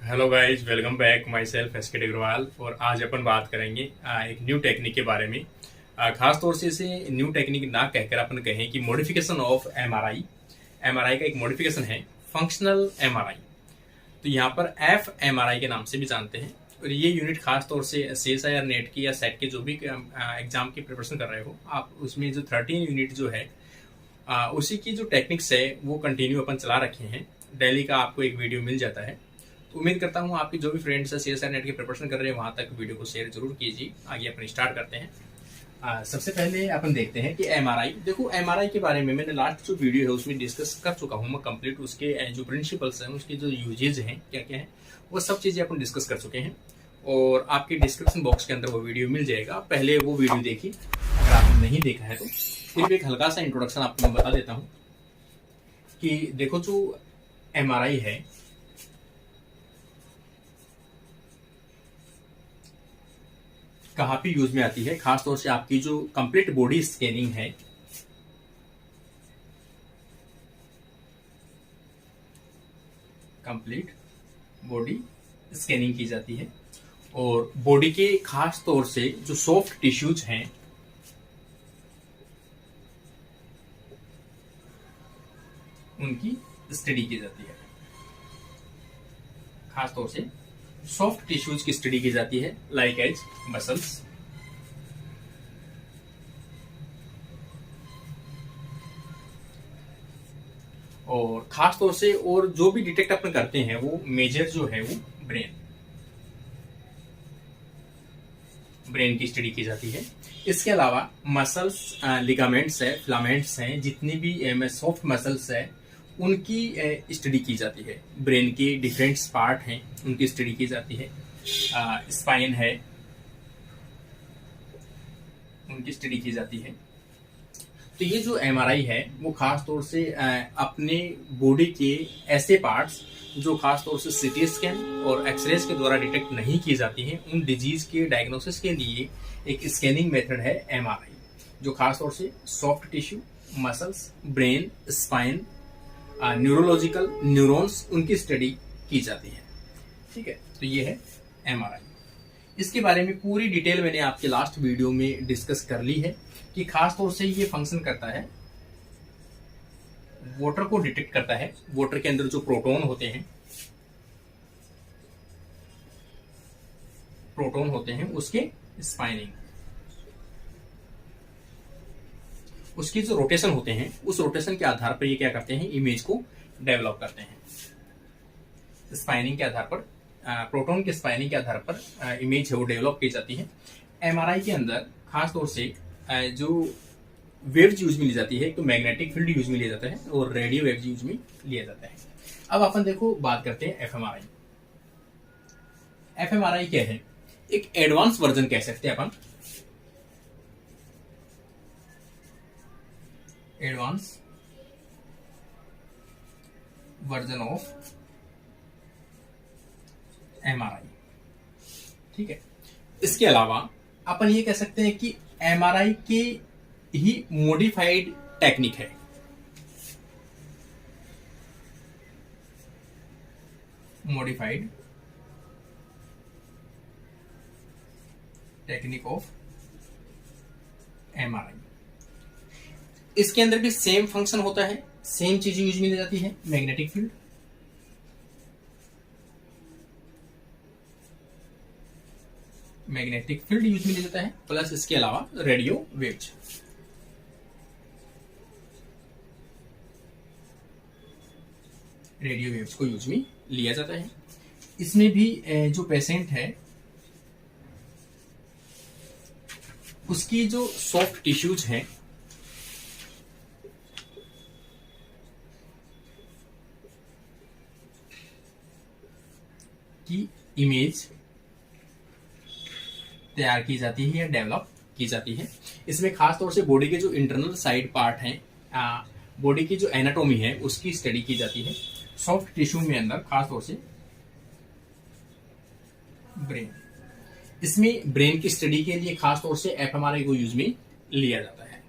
Hello guys, welcome back. My self S के अग्रवाल। और आज अपन बात करेंगे एक न्यू टेक्निक के बारे में। खास तौर से इसे न्यू टेक्निक ना कहकर अपन कहें कि मॉडिफिकेशन ऑफ एमआरआई। एमआरआई का एक मॉडिफिकेशन है फंक्शनल एमआरआई। तो यहाँ पर एफ एमआरआई के नाम से भी जानते हैं। और ये यूनिट खास तौर से सीएसआईआर नेट की या सेट के जो भी एग्जाम की प्रिपरेशन कर रहे हो आप, उसमें जो 13 यूनिट जो है उसी की जो टेक्निक्स है वो कंटिन्यू अपन चला रखे हैं। डेली का आपको एक वीडियो मिल जाता है। तो उम्मीद करता हूँ आपके जो भी फ्रेंड्स है सीएसआईआर नेट की प्रिपरेशन कर रहे हैं वहां तक वीडियो को शेयर जरूर कीजिए। आगे अपन स्टार्ट करते हैं। सबसे पहले अपन देखते हैं कि एमआरआई। देखो, एमआरआई के बारे में मैंने लास्ट जो वीडियो है उसमें डिस्कस कर चुका हूँ मैं कंप्लीट। उसके जो प्रिंसिपल्स हैं, उसके जो यूजेज हैं, क्या क्या है, वो सब चीज़ें अपन डिस्कस कर चुके हैं। और आपके डिस्क्रिप्शन बॉक्स के अंदर वो वीडियो मिल जाएगा। पहले वो वीडियो देखिए अगर आपने नहीं देखा है तो। फिर भी एक हल्का सा इंट्रोडक्शन आपको मैं बता देता हूँ कि देखो, जो एमआरआई है कहाँ पे यूज में आती है। खास तौर से आपकी जो कंप्लीट बॉडी स्कैनिंग है, कंप्लीट बॉडी स्कैनिंग की जाती है। और बॉडी के खास तौर से जो सॉफ्ट टिश्यूज हैं उनकी स्टडी की जाती है। खास तौर से सॉफ्ट टिश्यूज की स्टडी की जाती है, लाइक एज मसल्स, और खास तौर से और जो भी डिटेक्ट अपन करते हैं वो मेजर जो है वो ब्रेन की स्टडी की जाती है। इसके अलावा मसल्स, लिगामेंट्स है, फिलामेंट्स हैं, जितनी भी सॉफ्ट मसल्स है उनकी स्टडी की जाती है। ब्रेन के डिफरेंट पार्ट हैं उनकी स्टडी की जाती है। स्पाइन है, उनकी स्टडी की जाती है। तो ये जो एमआरआई है वो खास तौर से अपने बॉडी के ऐसे पार्ट्स जो खास तौर से सीटी स्कैन और एक्सरेज के द्वारा डिटेक्ट नहीं की जाती हैं, उन डिजीज के डायग्नोसिस के लिए एक स्कैनिंग मेथड है एमआरआई, जो खास तौर से soft tissue, muscles, brain, spine, neurological neurons, उनकी स्टडी की जाती है। ठीक है, तो ये है एमआरआई। इसके बारे में पूरी डिटेल मैंने आपके लास्ट वीडियो में डिस्कस कर ली है कि खास तौर से ये फंक्शन करता है, वाटर को डिटेक्ट करता है। वाटर के अंदर जो प्रोटॉन होते हैं उसके स्पाइनिंग, उसके जो रोटेशन होते हैं उस रोटेशन के आधार पर ये क्या करते हैं, इमेज को डेवलप करते हैं। स्पाइनिंग के आधार पर, प्रोटॉन के स्पाइनिंग के आधार पर इमेज है वो डेवलप की जाती है। एमआरआई के अंदर खास तौर से जो वेव्स यूज में ली जाती है, तो मैग्नेटिक फील्ड यूज में लिया जाता है और रेडियो वेव्स यूज में लिया जाता है। अब अपन देखो बात करते हैं एफएमआरआई। एफएमआरआई क्या है? एक एडवांस वर्जन कह सकते हैं अपन, एडवांस वर्जन ऑफ एमआरआई। ठीक है, इसके अलावा अपन ये कह सकते हैं कि एमआरआई की ही मॉडिफाइड टेक्निक है। Modified technique of MRI. इसके अंदर भी सेम फंक्शन होता है, सेम चीजें यूज में ली जाती है। Magnetic field, magnetic field use में लिया जाता है, प्लस इसके अलावा रेडियो वेव्स। रेडियो वेव्स को यूज में लिया जाता है। इसमें भी जो पेशेंट है उसकी जो सॉफ्ट टिश्यूज हैं की इमेज तैयार की जाती है या डेवलप की जाती है। इसमें खास तौर से बॉडी के जो इंटरनल साइड पार्ट हैं, बॉडी की जो एनाटॉमी है उसकी स्टडी की जाती है। सॉफ्ट टिश्यू में अंदर खास तौर से ब्रेन, इसमें ब्रेन की स्टडी के लिए खास तौर से एफएमआरआई को यूज में लिया जाता है।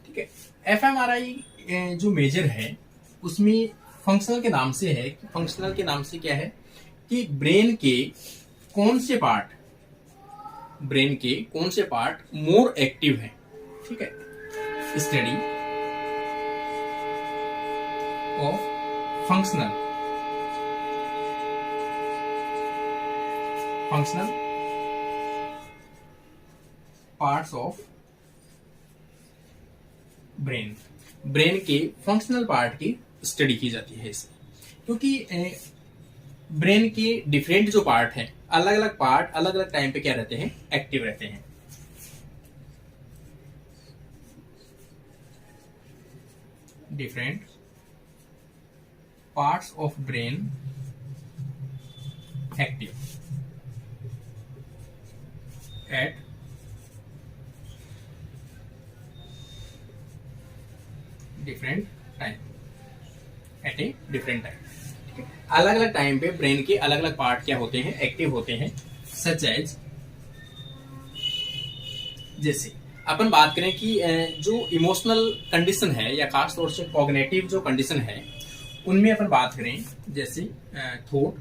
ठीक है, एफएमआरआई जो मेजर है उसमें फंक्शनल के नाम से है। फंक्शनल के नाम से क्या है कि ब्रेन के कौन से पार्ट मोर एक्टिव है। ठीक है, study of functional parts of brain के फंक्शनल पार्ट की स्टडी की जाती है इसमें, क्योंकि ब्रेन के डिफरेंट जो पार्ट हैं, अलग अलग पार्ट अलग अलग टाइम पे क्या रहते हैं, एक्टिव रहते हैं। Different parts of brain active at different time, at a different time. अलग अलग टाइम पे ब्रेन के अलग अलग पार्ट क्या होते हैं, एक्टिव होते हैं। सच एज, जैसे अपन बात करें कि जो इमोशनल कंडीशन है या खास तौर से कॉग्निटिव जो कंडीशन है, उनमें अपन बात करें जैसे थॉट,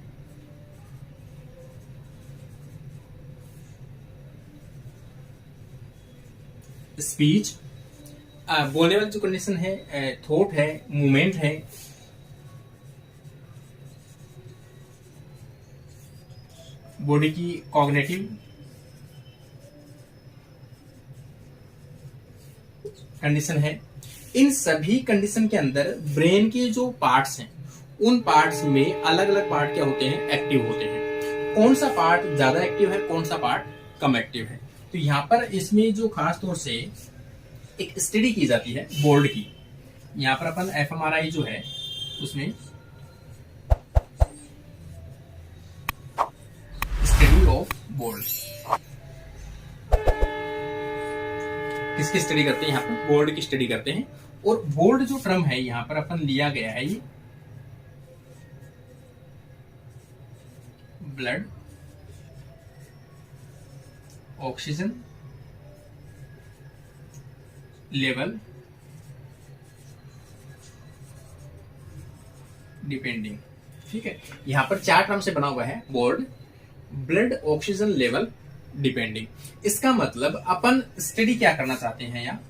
स्पीच, बोलने वाली जो कंडीशन है, थॉट है, मूवमेंट है, बॉडी की कॉग्निटिव कंडीशन है। इन सभी कंडीशन के अंदर ब्रेन के जो पार्ट्स हैं, उन पार्ट्स में अलग अलग पार्ट क्या होते हैं, एक्टिव होते हैं। कौन सा पार्ट ज्यादा एक्टिव है, कौन सा पार्ट कम एक्टिव है। तो यहां पर इसमें जो खास तौर से एक स्टडी की जाती है बोर्ड की, यहां पर अपन एफएमआरआई जो है उसमें स्टडी ऑफ बोर्ड, किसकी स्टडी करते हैं, यहाँ पर बोर्ड की स्टडी करते हैं। और बोर्ड जो टर्म है यहां पर अपन लिया गया है, ये ब्लड ऑक्सीजन लेवल डिपेंडिंग। ठीक है, यहां पर 4 टर्म से बना हुआ है board, blood oxygen level depending. इसका मतलब अपन स्टडी क्या करना चाहते हैं यहाँ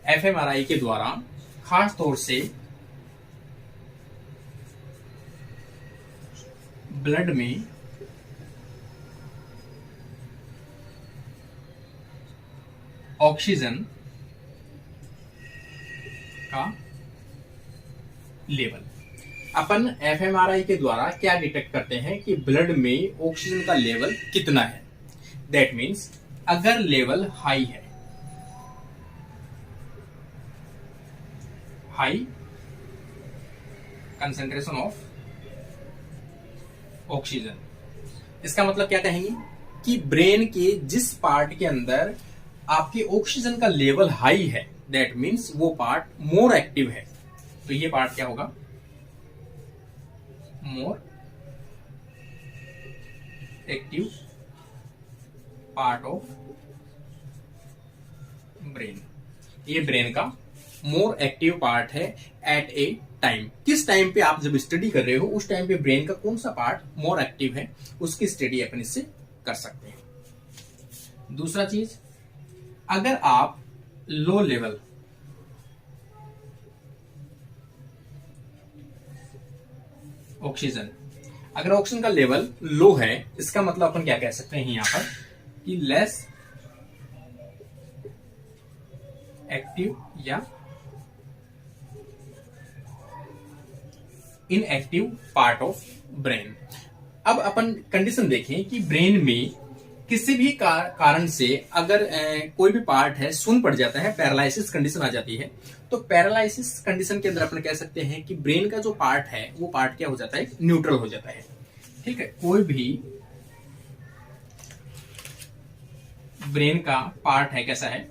एफएमआरआई के द्वारा, खास तौर से ब्लड में ऑक्सीजन का लेवल। अपन एफएमआरआई के द्वारा क्या डिटेक्ट करते हैं कि ब्लड में ऑक्सीजन का लेवल कितना है। दैट मीन्स अगर लेवल हाई है, हाई कंसेंट्रेशन ऑफ ऑक्सीजन, इसका मतलब क्या कहेंगे कि ब्रेन के जिस पार्ट के अंदर आपके ऑक्सीजन का लेवल हाई है, दैट मीन्स वो पार्ट मोर एक्टिव है। तो ये पार्ट क्या होगा, more active part of brain. ये ब्रेन का मोर एक्टिव पार्ट है एट ए टाइम। किस टाइम पे आप जब स्टडी कर रहे हो, उस टाइम पे ब्रेन का कौन सा पार्ट मोर एक्टिव है, उसकी स्टडी अपन इससे कर सकते हैं। दूसरा चीज, अगर आप लो लेवल ऑक्सीजन, अगर ऑक्सीजन का लेवल लो है, इसका मतलब अपन क्या कह सकते हैं यहां पर कि लेस एक्टिव या इनएक्टिव पार्ट ऑफ ब्रेन। अब अपन कंडीशन देखें कि ब्रेन में किसी भी कारण से अगर कोई भी पार्ट है सुन्न पड़ जाता है, पैरालिसिस कंडीशन आ जाती है, तो पैरालिसिस कंडीशन के अंदर अपन कह सकते हैं कि ब्रेन का जो पार्ट है वो पार्ट क्या हो जाता है, न्यूट्रल हो जाता है। ठीक है, कोई भी ब्रेन का पार्ट है कैसा है,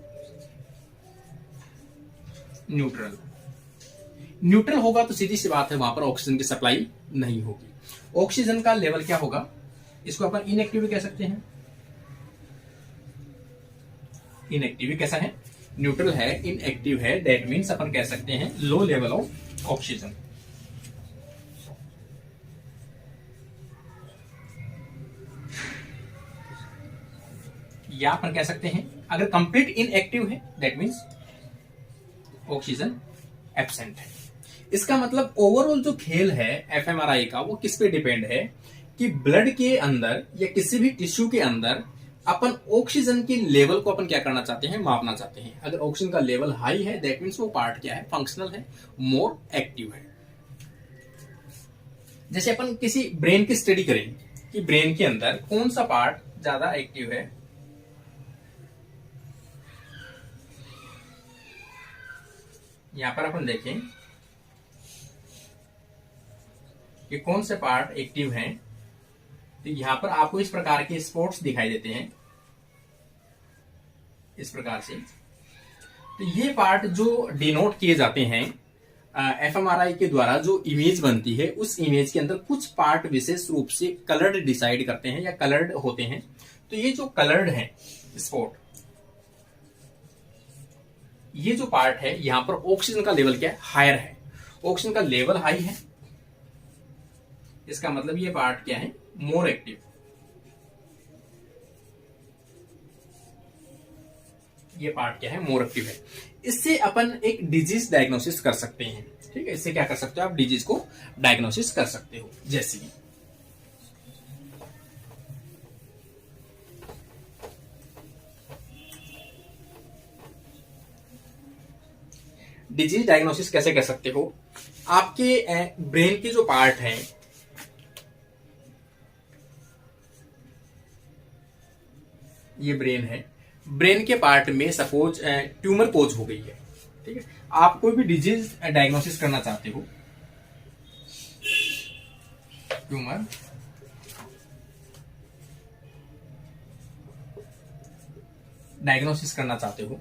न्यूट्रल। न्यूट्रल होगा तो सीधी सी बात है वहां पर ऑक्सीजन की सप्लाई नहीं होगी। ऑक्सीजन का लेवल क्या होगा, इसको अपन इनएक्टिव भी कह सकते हैं। इनएक्टिव कैसा है, न्यूट्रल है, इनएक्टिव है, दैट मीन्स अपन कह सकते हैं लो लेवल ऑफ ऑक्सीजन। या अपन कह सकते हैं अगर कंप्लीट इनएक्टिव है दैट मीन्स ऑक्सीजन एब्सेंट है। इसका मतलब ओवरऑल जो खेल है एफएमआरआई का वो किस पे डिपेंड है कि ब्लड के अंदर या किसी भी टिश्यू के अंदर अपन ऑक्सीजन के लेवल को अपन क्या करना चाहते हैं, मापना चाहते हैं। अगर ऑक्सीजन का लेवल हाई है दैट मीन्स वो पार्ट क्या है, फंक्शनल है, मोर एक्टिव है। जैसे अपन किसी ब्रेन की स्टडी करें कि ब्रेन के अंदर कौन सा पार्ट ज्यादा एक्टिव है, यहां पर अपन देखें कि कौन से पार्ट एक्टिव हैं। तो यहां पर आपको इस प्रकार के स्पॉट्स दिखाई देते हैं, इस प्रकार से। तो ये पार्ट जो डिनोट किए जाते हैं एफएमआरआई के द्वारा, जो इमेज बनती है उस इमेज के अंदर कुछ पार्ट विशेष रूप से कलर्ड डिसाइड करते हैं या कलर्ड होते हैं। तो ये जो कलर्ड है स्पॉट, ये जो पार्ट है यहां पर ऑक्सीजन का लेवल क्या है, हायर है। ऑक्सीजन का लेवल हाई है, इसका मतलब ये पार्ट क्या है, मोर एक्टिव। ये पार्ट क्या है, मोर एक्टिव है। इससे अपन एक डिजीज डायग्नोसिस कर सकते हैं। ठीक है, इससे क्या कर सकते हो आप, डिजीज को डायग्नोसिस कर सकते हो। जैसे कि डिजीज डायग्नोसिस कैसे कर सकते हो, आपके ब्रेन के जो पार्ट हैं, ये ब्रेन है, ब्रेन के पार्ट में सपोज ट्यूमर कोज हो गई है। ठीक है, आप कोई भी डिजीज डायग्नोसिस करना चाहते हो, ट्यूमर डायग्नोसिस करना चाहते हो,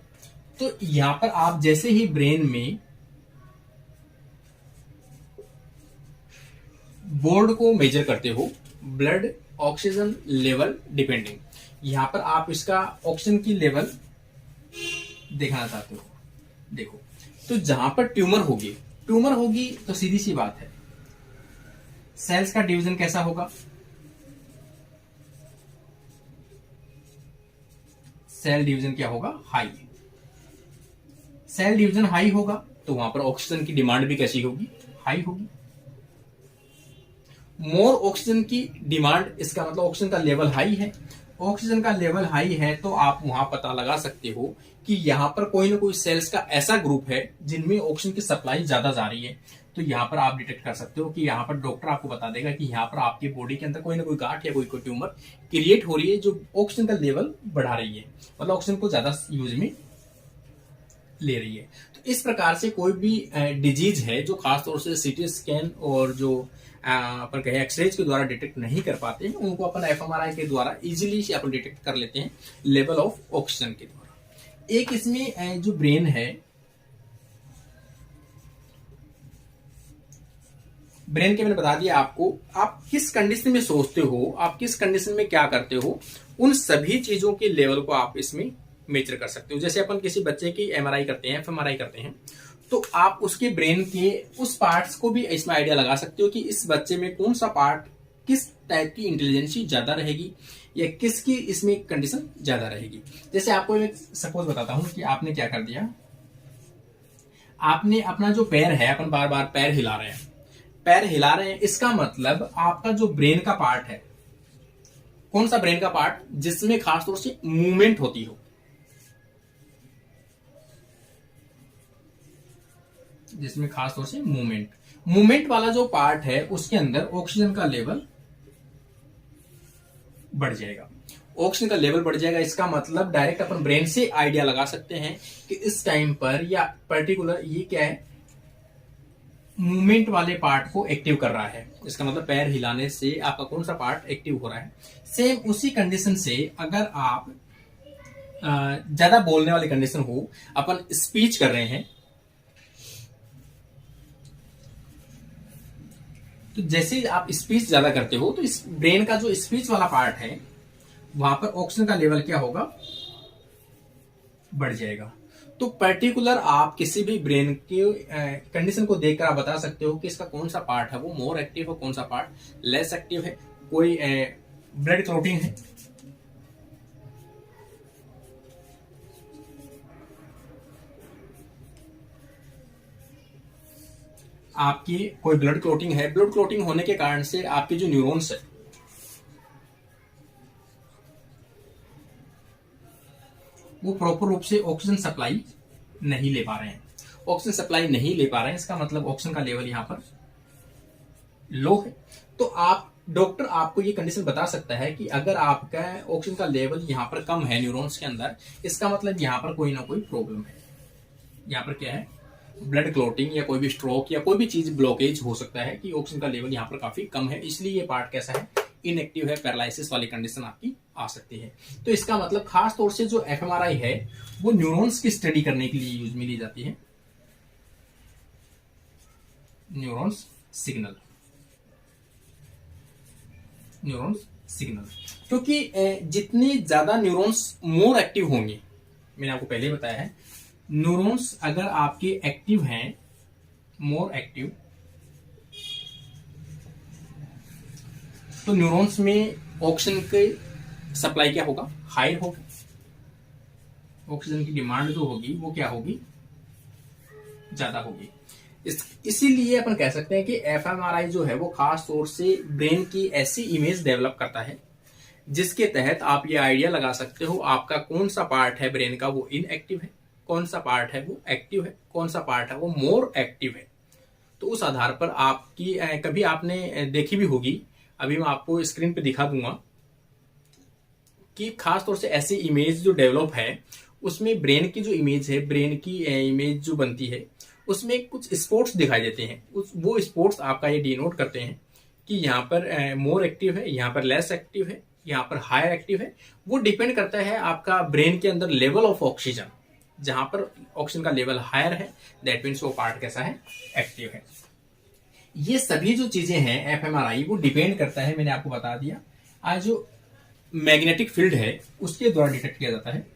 तो यहां पर आप जैसे ही ब्रेन में बोर्ड को मेजर करते हो, ब्लड ऑक्सीजन लेवल डिपेंडिंग, यहां पर आप इसका ऑक्सीजन की लेवल देखना चाहते हो। देखो, तो जहां पर ट्यूमर होगी तो सीधी सी बात है, सेल्स का डिवीजन कैसा होगा, सेल डिवीजन क्या होगा, हाई। सेल डिवीजन हाई होगा तो वहां पर ऑक्सीजन की डिमांड भी कैसी होगी, हाई होगी। मोर ऑक्सीजन की डिमांड, इसका मतलब ऑक्सीजन का लेवल हाई है। ऑक्सीजन का लेवल हाई है तो आप वहां पता लगा सकते हो कि यहां पर कोई ना कोई सेल्स का ऐसा ग्रुप है जिनमें ऑक्सीजन की सप्लाई ज्यादा जा रही है। तो यहां पर आप डिटेक्ट कर सकते हो कि यहां पर डॉक्टर आपको बता देगा कि यहां पर आपकी बॉडी के अंदर कोई ना कोई गांठ या कोई ट्यूमर क्रिएट हो रही है जो ऑक्सीजन का लेवल बढ़ा रही है, मतलब ऑक्सीजन को ज्यादा यूज में ले रही है। तो इस प्रकार से कोई भी डिजीज है जो खासतौर से सीटी स्कैन और जो अपन कहे एक्सरेज के द्वारा डिटेक्ट नहीं कर पाते हैं, उनको अपन एफएमआरआई के द्वारा इजीली से अपन डिटेक्ट कर लेते हैं लेवल ऑफ ऑक्सीजन के द्वारा। एक इसमें जो ब्रेन है, ब्रेन के मैंने बता दिया आपको, आप किस कंडीशन में सोचते हो, आप किस कंडीशन में क्या करते हो, उन सभी चीजों के लेवल को आप इसमें मेजर कर सकते हो। जैसे अपन किसी बच्चे की एमआरआई करते हैं, एफएमआरआई करते हैं, तो आप उसके ब्रेन के उस पार्ट्स को भी इसमें आइडिया लगा सकते हो कि इस बच्चे में कौन सा पार्ट किस टाइप की इंटेलिजेंसी ज्यादा रहेगी या किसकी इसमें कंडीशन ज्यादा रहेगी। जैसे आपको एक सपोज बताता हूं कि आपने क्या कर दिया, आपने अपना जो पैर है, अपन बार बार पैर हिला रहे हैं, इसका मतलब आपका जो ब्रेन का पार्ट है, कौन सा ब्रेन का पार्ट जिसमें खासतौर से मूवमेंट होती हो, जिसमें खासतौर से मूवमेंट वाला जो पार्ट है उसके अंदर ऑक्सीजन का लेवल बढ़ जाएगा। ऑक्सीजन का लेवल बढ़ जाएगा, इसका मतलब डायरेक्ट अपन ब्रेन से आइडिया लगा सकते हैं कि इस टाइम पर या पर्टिकुलर ये क्या है, मूवमेंट वाले पार्ट को एक्टिव कर रहा है। इसका मतलब पैर हिलाने से आपका कौन सा पार्ट एक्टिव हो रहा है। सेम उसी कंडीशन से अगर आप ज्यादा बोलने वाली कंडीशन हो, अपन स्पीच कर रहे हैं, तो जैसे आप स्पीच ज्यादा करते हो तो इस ब्रेन का जो स्पीच वाला पार्ट है वहां पर ऑक्सीजन का लेवल क्या होगा, बढ़ जाएगा। तो पर्टिकुलर आप किसी भी ब्रेन के कंडीशन को देखकर आप बता सकते हो कि इसका कौन सा पार्ट है वो मोर एक्टिव है, कौन सा पार्ट लेस एक्टिव है। कोई ब्लड क्लॉटिंग है, आपकी कोई ब्लड क्लोटिंग है, ब्लड क्लोटिंग होने के कारण से आपके जो न्यूरॉन्स है वो प्रॉपर रूप से ऑक्सीजन सप्लाई नहीं ले पा रहे हैं। ऑक्सीजन सप्लाई नहीं ले पा रहे हैं, इसका मतलब ऑक्सीजन का लेवल यहां पर लो है। तो आप डॉक्टर आपको ये कंडीशन बता सकता है कि अगर आपका ऑक्सीजन का लेवल यहां पर कम है न्यूरॉन्स के अंदर, इसका मतलब यहां पर कोई ना कोई प्रॉब्लम है। यहां पर क्या है, ब्लड क्लोटिंग या कोई भी स्ट्रोक या कोई भी चीज ब्लॉकेज हो सकता है कि ऑक्सीजन का लेवल यहाँ पर काफी कम है, इसलिए ये पार्ट कैसा है, इनएक्टिव है, पैरालिसिस वाली कंडीशन आपकी आ सकती है। तो इसका मतलब खास तौर से जो एफएमआरआई है वो न्यूरॉन्स की स्टडी करने के लिए यूज में ली जाती है। न्यूरॉन्स सिग्नल, न्यूरॉन्स सिग्नल, क्योंकि जितनी ज्यादा न्यूरॉन्स मोर एक्टिव होंगे, मैंने आपको पहले बताया है, न्यूरॉन्स अगर आपके एक्टिव हैं, मोर एक्टिव, तो न्यूरॉन्स में ऑक्सीजन की सप्लाई क्या होगा, हाई होगा। ऑक्सीजन की डिमांड जो होगी वो क्या होगी, ज्यादा होगी। इसीलिए अपन कह सकते हैं कि एफएमआरआई जो है वो खास तौर से ब्रेन की ऐसी इमेज डेवलप करता है जिसके तहत आप ये आइडिया लगा सकते हो आपका कौन सा पार्ट है ब्रेन का वो इनएक्टिव है, कौन सा पार्ट है वो एक्टिव है, कौन सा पार्ट है वो मोर एक्टिव है। तो उस आधार पर आपकी कभी आपने देखी भी होगी, अभी मैं आपको स्क्रीन पे दिखा दूंगा कि खास तौर से ऐसी इमेज जो डेवलप है उसमें ब्रेन की जो इमेज है, ब्रेन की इमेज जो बनती है उसमें कुछ स्पोर्ट्स दिखाई देते हैं। वो स्पोर्ट्स आपका ये डिनोट करते हैं कि यहाँ पर मोर एक्टिव है, यहाँ पर लेस एक्टिव है, यहाँ पर हायर एक्टिव है। वो डिपेंड करता है आपका ब्रेन के अंदर लेवल ऑफ ऑक्सीजन, जहां पर ऑक्सीजन का लेवल हायर है दैट मीन्स वो पार्ट कैसा है, एक्टिव है। ये सभी जो चीजें हैं एफएमआरआई वो डिपेंड करता है, मैंने आपको बता दिया, आज जो मैग्नेटिक फील्ड है उसके द्वारा डिटेक्ट किया जाता है।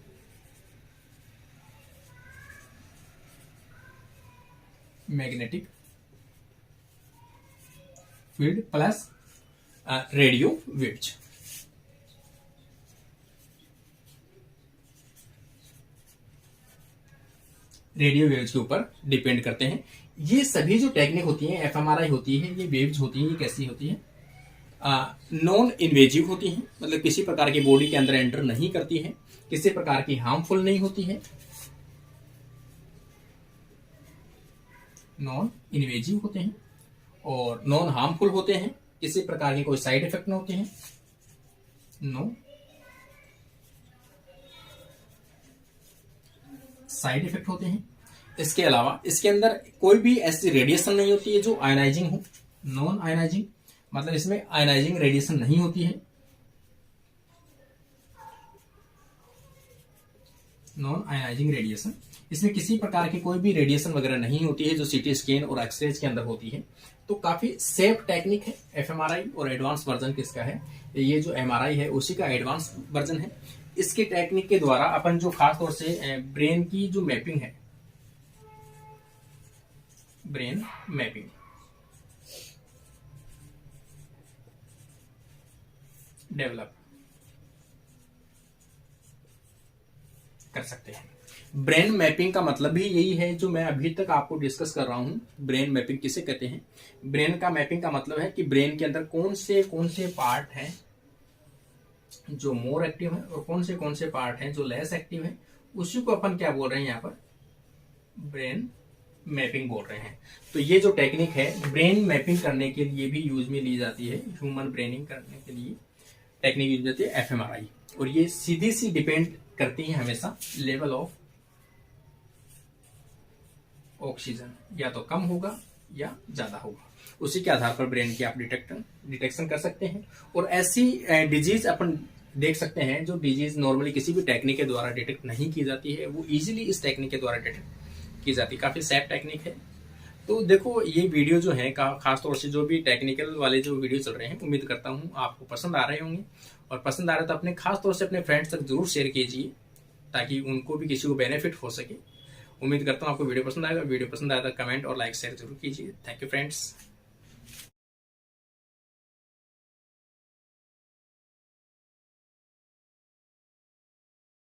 Magnetic field plus radio waves, radio waves के ऊपर डिपेंड करते हैं। ये सभी जो टेक्निक होती है, एफएमआरआई होती है, ये वेव्स होती है, ये कैसी होती है, नॉन इन्वेजिव होती है, मतलब किसी प्रकार की बॉडी के अंदर एंटर नहीं करती है, किसी प्रकार की हार्मफुल नहीं होती है, नॉन इन्वेजिव होते हैं और नॉन हार्मफुल होते हैं, किसी प्रकार के कोई साइड इफेक्ट नहीं होते हैं, नो साइड इफेक्ट होते हैं। इसके अलावा इसके अंदर कोई भी ऐसी रेडिएशन नहीं होती है जो आयनाइजिंग हो, नॉन आयनाइजिंग, मतलब इसमें आयनाइजिंग रेडिएशन नहीं होती है, नॉन आयनाइजिंग रेडिएशन। इसमें किसी प्रकार की कोई भी रेडिएशन वगैरह नहीं होती है जो सीटी स्कैन और एक्सरेज के अंदर होती है। तो काफी सेफ टेक्निक है एफएमआरआई, और एडवांस वर्जन किसका है, ये जो एमआरआई है उसी का एडवांस वर्जन है। इसके टेक्निक के द्वारा अपन जो खास तौर से ब्रेन की जो मैपिंग है, ब्रेन मैपिंग डेवलप कर सकते हैं। ब्रेन मैपिंग का मतलब भी यही है जो मैं अभी तक आपको डिस्कस कर रहा हूं। ब्रेन मैपिंग किसे कहते हैं, ब्रेन का मैपिंग का मतलब है कि ब्रेन के अंदर कौन से पार्ट हैं जो मोर एक्टिव है और कौन से पार्ट हैं जो लेस एक्टिव है, उसी को अपन क्या बोल रहे हैं यहाँ पर, ब्रेन मैपिंग बोल रहे हैं। तो ये जो टेक्निक है ब्रेन मैपिंग करने के लिए भी यूज में ली जाती है, ह्यूमन ब्रेनिंग करने के लिए टेक्निक यूज होती है एफएमआरआई, और ये सीधी सी डिपेंड करती है हमेशा लेवल ऑफ ऑक्सीजन, या तो कम होगा या ज्यादा होगा, उसी के आधार पर ब्रेन की आप डिटेक्शन कर सकते हैं। और ऐसी डिजीज अपन देख सकते हैं जो डिजीज नॉर्मली किसी भी टेक्निक के द्वारा डिटेक्ट नहीं की जाती है, वो इजीली इस टेक्निक के द्वारा डिटेक्ट की जाती है। काफी सेफ टेक्निक है। तो देखो ये वीडियो जो है खास तौर से जो भी टेक्निकल वाले जो वीडियो चल रहे हैं, उम्मीद करता हूँ आपको पसंद आ रहे होंगे, और पसंद आ रहे तो अपने खास तौर से अपने फ्रेंड्स तक जरूर शेयर कीजिए ताकि उनको भी किसी को बेनिफिट हो सके। उम्मीद करता हूँ आपको वीडियो पसंद आएगा। वीडियो पसंद आया तो कमेंट और लाइक शेयर जरूर कीजिए। Thank you friends.